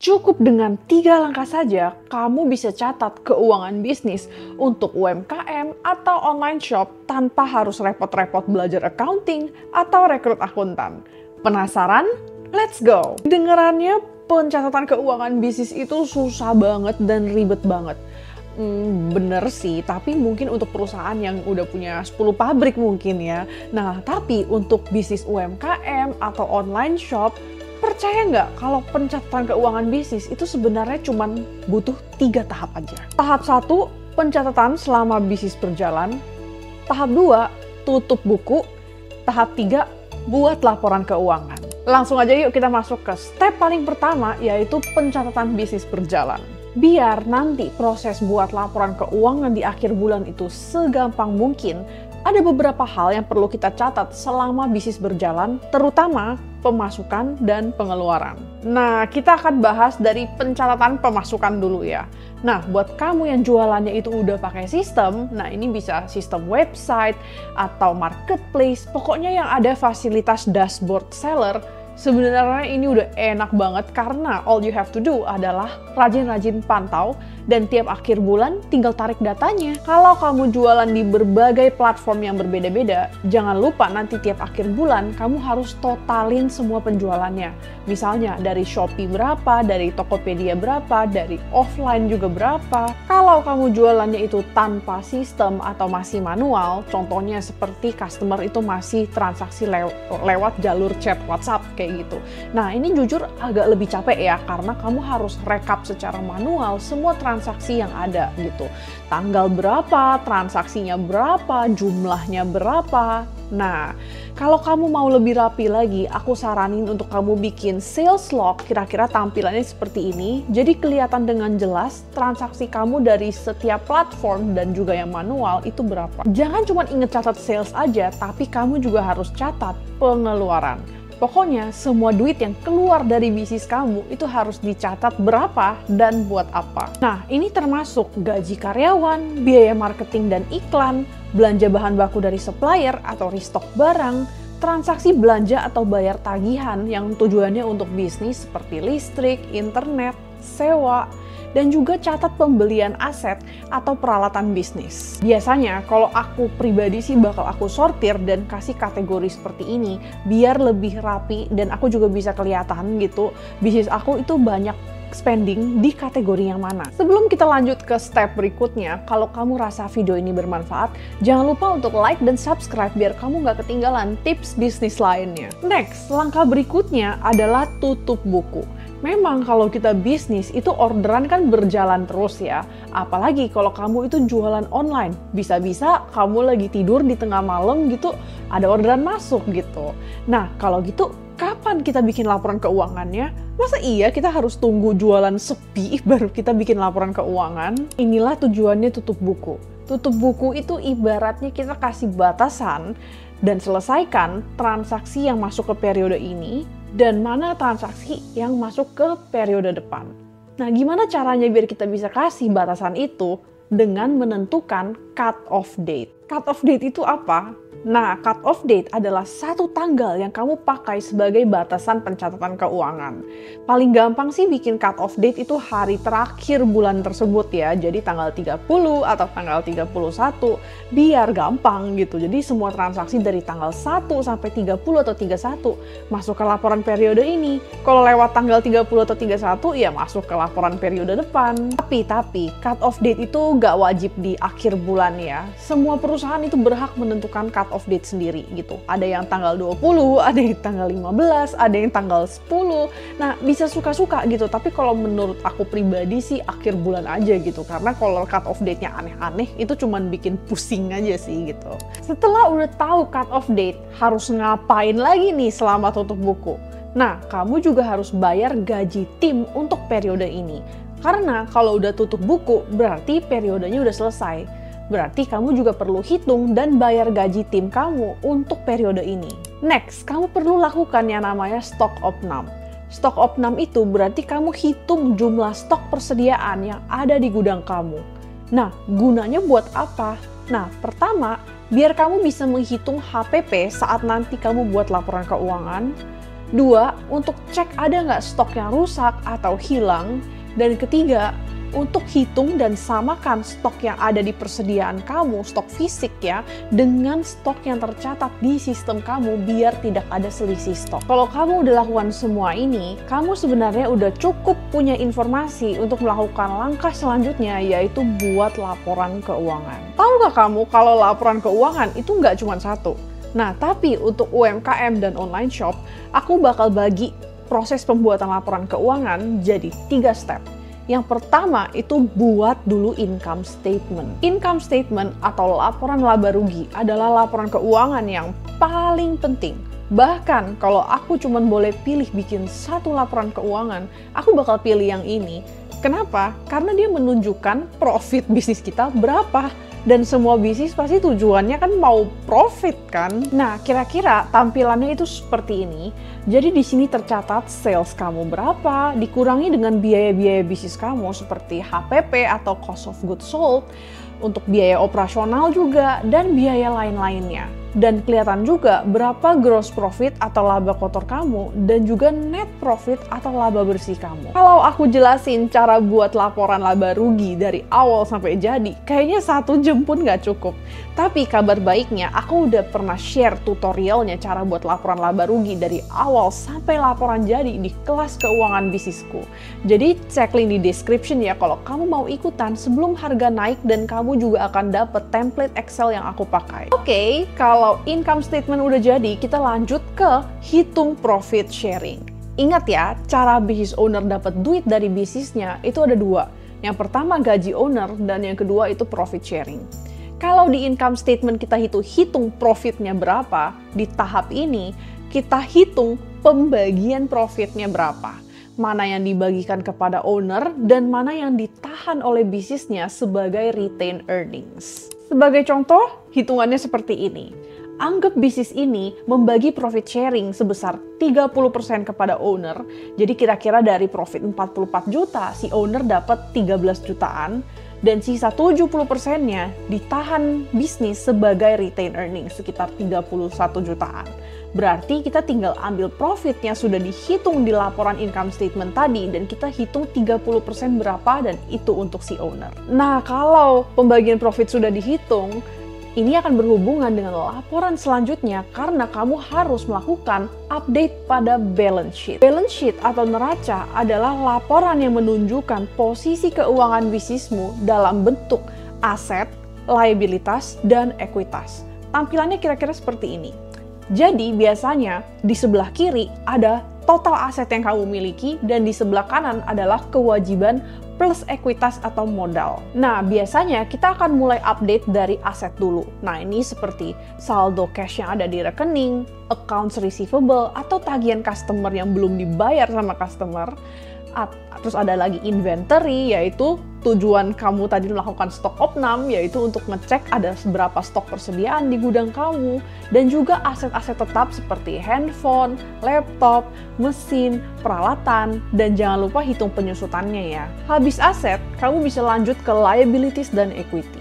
Cukup dengan 3 langkah saja, kamu bisa catat keuangan bisnis untuk UMKM atau online shop tanpa harus repot-repot belajar accounting atau rekrut akuntan. Penasaran? Let's go! Dengerannya pencatatan keuangan bisnis itu susah banget dan ribet banget. Bener sih, tapi mungkin untuk perusahaan yang udah punya 10 pabrik mungkin ya. Nah, tapi untuk bisnis UMKM atau online shop, percaya nggak kalau pencatatan keuangan bisnis itu sebenarnya cuma butuh 3 tahap aja. Tahap 1, pencatatan selama bisnis berjalan. Tahap 2, tutup buku. Tahap 3, buat laporan keuangan. Langsung aja yuk kita masuk ke step paling pertama, yaitu pencatatan bisnis berjalan. Biar nanti proses buat laporan keuangan di akhir bulan itu segampang mungkin, ada beberapa hal yang perlu kita catat selama bisnis berjalan, terutama pemasukan dan pengeluaran. Nah, kita akan bahas dari pencatatan pemasukan dulu ya. Nah, buat kamu yang jualannya itu udah pakai sistem, nah ini bisa sistem website atau marketplace, pokoknya yang ada fasilitas dashboard seller. Sebenarnya ini udah enak banget karena all you have to do adalah rajin-rajin pantau dan tiap akhir bulan tinggal tarik datanya. Kalau kamu jualan di berbagai platform yang berbeda-beda, jangan lupa nanti tiap akhir bulan kamu harus totalin semua penjualannya. Misalnya dari Shopee berapa, dari Tokopedia berapa, dari offline juga berapa. Kalau kamu jualannya itu tanpa sistem atau masih manual, contohnya seperti customer itu masih transaksi lewat jalur chat WhatsApp kayak gitu. Nah, ini jujur agak lebih capek ya, karena kamu harus rekap secara manual semua transaksi yang ada gitu. Tanggal berapa, transaksinya berapa, jumlahnya berapa. Nah, kalau kamu mau lebih rapi lagi, aku saranin untuk kamu bikin sales log, kira-kira tampilannya seperti ini. Jadi kelihatan dengan jelas transaksi kamu dari setiap platform dan juga yang manual itu berapa. Jangan cuma inget catat sales aja, tapi kamu juga harus catat pengeluaran. Pokoknya semua duit yang keluar dari bisnis kamu itu harus dicatat berapa dan buat apa. Nah, ini termasuk gaji karyawan, biaya marketing dan iklan, belanja bahan baku dari supplier atau restock barang, transaksi belanja atau bayar tagihan yang tujuannya untuk bisnis seperti listrik, internet, sewa, dan juga catat pembelian aset atau peralatan bisnis. Biasanya kalau aku pribadi sih bakal aku sortir dan kasih kategori seperti ini biar lebih rapi dan aku juga bisa kelihatan gitu bisnis aku itu banyak spending di kategori yang mana. Sebelum kita lanjut ke step berikutnya, kalau kamu rasa video ini bermanfaat, jangan lupa untuk like dan subscribe biar kamu nggak ketinggalan tips bisnis lainnya. Next, langkah berikutnya adalah tutup buku. Memang kalau kita bisnis itu orderan kan berjalan terus ya. Apalagi kalau kamu itu jualan online. Bisa-bisa kamu lagi tidur di tengah malam gitu, ada orderan masuk gitu. Nah, kalau gitu kapan kita bikin laporan keuangannya? Masa iya kita harus tunggu jualan sepi baru kita bikin laporan keuangan? Inilah tujuannya tutup buku. Tutup buku itu ibaratnya kita kasih batasan dan selesaikan transaksi yang masuk ke periode ini dan mana transaksi yang masuk ke periode depan. Nah, gimana caranya biar kita bisa kasih batasan itu? Dengan menentukan cut-off date. Cut-off date itu apa? Nah, cut-off date adalah satu tanggal yang kamu pakai sebagai batasan pencatatan keuangan. Paling gampang sih bikin cut-off date itu hari terakhir bulan tersebut ya. Jadi tanggal 30 atau tanggal 31 biar gampang gitu. Jadi semua transaksi dari tanggal 1 sampai 30 atau 31 masuk ke laporan periode ini. Kalau lewat tanggal 30 atau 31 ya masuk ke laporan periode depan. Tapi cut-off date itu nggak wajib di akhir bulan ya. Semua perusahaan itu berhak menentukan cut-off date sendiri gitu. Ada yang tanggal 20, ada yang tanggal 15, ada yang tanggal 10. Nah, bisa suka-suka gitu. Tapi kalau menurut aku pribadi sih akhir bulan aja gitu. Karena kalau cut-off date-nya aneh-aneh itu cuman bikin pusing aja sih gitu. Setelah udah tahu cut-off date, harus ngapain lagi nih selama tutup buku? Nah, kamu juga harus bayar gaji tim untuk periode ini. Karena kalau udah tutup buku, berarti periodenya udah selesai. Berarti kamu juga perlu hitung dan bayar gaji tim kamu untuk periode ini. Next, kamu perlu lakukan yang namanya stock opnam. Stock opnam itu berarti kamu hitung jumlah stok persediaan yang ada di gudang kamu. Nah, gunanya buat apa? Nah, pertama, biar kamu bisa menghitung HPP saat nanti kamu buat laporan keuangan. Dua, untuk cek ada nggak stok yang rusak atau hilang. Dan ketiga, untuk hitung dan samakan stok yang ada di persediaan kamu, stok fisik ya, dengan stok yang tercatat di sistem kamu biar tidak ada selisih stok. Kalau kamu udah lakukan semua ini, kamu sebenarnya udah cukup punya informasi untuk melakukan langkah selanjutnya, yaitu buat laporan keuangan. Tahu nggak kamu kalau laporan keuangan itu nggak cuma satu? Nah, tapi untuk UMKM dan online shop, aku bakal bagi proses pembuatan laporan keuangan jadi 3 step. Yang pertama itu buat dulu income statement. Income statement atau laporan laba rugi adalah laporan keuangan yang paling penting. Bahkan kalau aku cuma boleh pilih bikin satu laporan keuangan, aku bakal pilih yang ini. Kenapa? Karena dia menunjukkan profit bisnis kita berapa. Dan semua bisnis pasti tujuannya kan mau profit kan? Nah, kira-kira tampilannya itu seperti ini. Jadi di sini tercatat sales kamu berapa, dikurangi dengan biaya-biaya bisnis kamu seperti HPP atau cost of goods sold, untuk biaya operasional juga, dan biaya lain-lainnya. Dan kelihatan juga berapa gross profit atau laba kotor kamu, dan juga net profit atau laba bersih kamu. Kalau aku jelasin cara buat laporan laba rugi dari awal sampai jadi, kayaknya 1 jam pun nggak cukup. Tapi kabar baiknya, aku udah pernah share tutorialnya cara buat laporan laba rugi dari awal sampai laporan jadi di kelas keuangan bisnisku. Jadi cek link di description ya kalau kamu mau ikutan sebelum harga naik, dan kamu juga akan dapet template Excel yang aku pakai. Oke, kalau income statement udah jadi, kita lanjut ke hitung profit sharing. Ingat ya, cara business owner dapat duit dari bisnisnya itu ada 2. Yang pertama gaji owner, dan yang kedua itu profit sharing. Kalau di income statement kita hitung profitnya berapa, di tahap ini kita hitung pembagian profitnya berapa. Mana yang dibagikan kepada owner dan mana yang ditahan oleh bisnisnya sebagai retained earnings. Sebagai contoh, hitungannya seperti ini. Anggap bisnis ini membagi profit sharing sebesar 30% kepada owner. Jadi kira-kira dari profit 44 juta, si owner dapat 13 jutaan. Dan sisa 70%-nya ditahan bisnis sebagai retained earnings, sekitar 31 jutaan. Berarti kita tinggal ambil profitnya sudah dihitung di laporan income statement tadi, dan kita hitung 30% berapa, dan itu untuk si owner. Nah, kalau pembagian profit sudah dihitung, ini akan berhubungan dengan laporan selanjutnya karena kamu harus melakukan update pada balance sheet. Balance sheet atau neraca adalah laporan yang menunjukkan posisi keuangan bisnismu dalam bentuk aset, liabilitas, dan ekuitas. Tampilannya kira-kira seperti ini. Jadi biasanya di sebelah kiri ada total aset yang kamu miliki, dan di sebelah kanan adalah kewajiban plus ekuitas atau modal. Nah, biasanya kita akan mulai update dari aset dulu. Nah, ini seperti saldo cash yang ada di rekening, accounts receivable, atau tagihan customer yang belum dibayar sama customer. Terus ada lagi inventory, yaitu tujuan kamu tadi melakukan stok opnam, yaitu untuk ngecek ada seberapa stok persediaan di gudang kamu. Dan juga aset-aset tetap seperti handphone, laptop, mesin, peralatan, dan jangan lupa hitung penyusutannya ya. Habis aset, kamu bisa lanjut ke liabilities dan equity.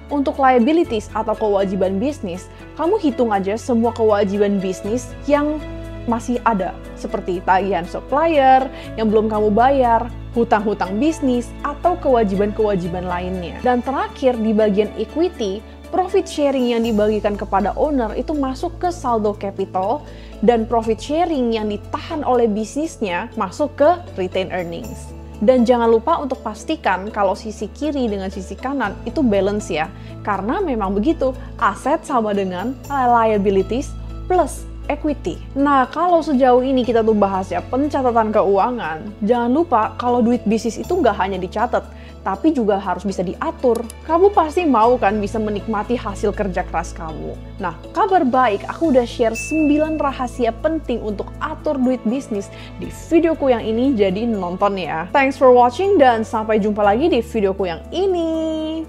Untuk liabilities atau kewajiban bisnis, kamu hitung aja semua kewajiban bisnis yang masih ada, seperti tagihan supplier yang belum kamu bayar, hutang-hutang bisnis, atau kewajiban-kewajiban lainnya. Dan terakhir di bagian equity, profit sharing yang dibagikan kepada owner itu masuk ke saldo capital, dan profit sharing yang ditahan oleh bisnisnya masuk ke retained earnings. Dan jangan lupa untuk pastikan kalau sisi kiri dengan sisi kanan itu balance ya, karena memang begitu, aset sama dengan liabilities plus equity. Nah, kalau sejauh ini kita tuh bahas ya pencatatan keuangan, jangan lupa kalau duit bisnis itu nggak hanya dicatat, tapi juga harus bisa diatur. Kamu pasti mau kan bisa menikmati hasil kerja keras kamu. Nah, kabar baik, aku udah share 9 rahasia penting untuk atur duit bisnis di videoku yang ini, jadi nonton ya. Thanks for watching dan sampai jumpa lagi di videoku yang ini.